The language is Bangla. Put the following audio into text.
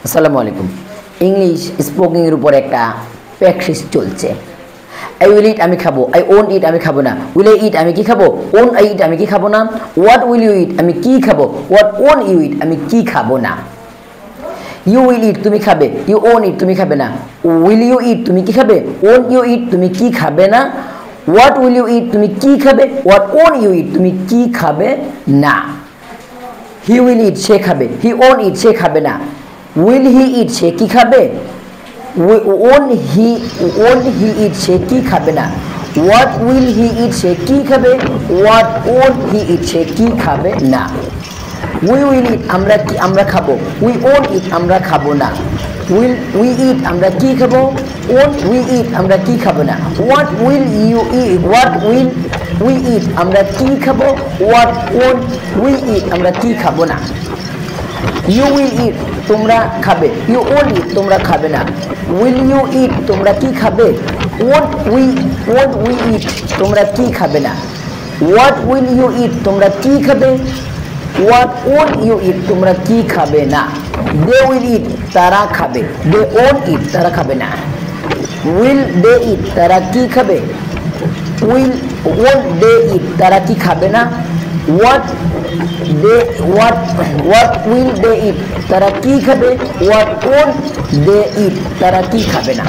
আসসালামু আলাইকুম। ইংলিশ স্পোকিংয়ের উপর একটা প্র্যাকটিস চলছে। আই উইল ইট আমি খাবো, আই ওন ইট আমি খাবো না, উইল আই ইট আমি কি খাবো, ওন আই ইট আমি কি খাবো না, হোয়াট উইল ইউ ইট আমি কি খাবো, হোয়াট ওন ইউ ইট আমি কি খাবো না। ইউ উইল ইট তুমি খাবে, ইউ ওন ইট তুমি খাবে না, উইল ইউ ইট তুমি কি খাবে, ওন ইউ ইট তুমি কি খাবে না, হোয়াট উইল ইউ ইট তুমি কি খাবে, হোয়াট ওন ইউ ইট তুমি কি খাবে না। হি উইল ইট সে খাবে, হি ওন ইট সে খাবে না, উইল হি ইট সে কি খাবে, ওন হি ইট সে কি খাবে না, হোয়াট উইল হি ইট সে কি খাবে, হোয়াট ওন হি ইট সে কি খাবে না। উই উইল ইট আমরা খাবো, উই ওন ইট আমরা খাবো না, উই ইট আমরা কি খাবো, ওন উই ইট আমরা কি খাবো না, হোয়াট উইল উই ইট আমরা কি খাবো, হোয়াট ওন উই ইট আমরা কি খাবো না। ইউ উইল ইট তোমরা খাবে, ইউ ওন ইট তোমরা খাবে না, উইল ইউ ইট তোমরা কি খাবে, ওন্ট উই ইট তোমরা কি খাবে না, হোয়াট উইল ইউ ইট তোমরা কি খাবে, হোয়াট ওন ইউ ইট তোমরা কি খাবে না। দে উইল ইট তারা খাবে, দে ওন ইট তারা খাবে না, উইল দে ইট তারা কি খাবে, উইল ওন দে ইট তারা কি খাবে না, হোয়াট উইল দে ইট তারা কি খাবে, হোয়াট ওন দে ইট তারা কি খাবে না।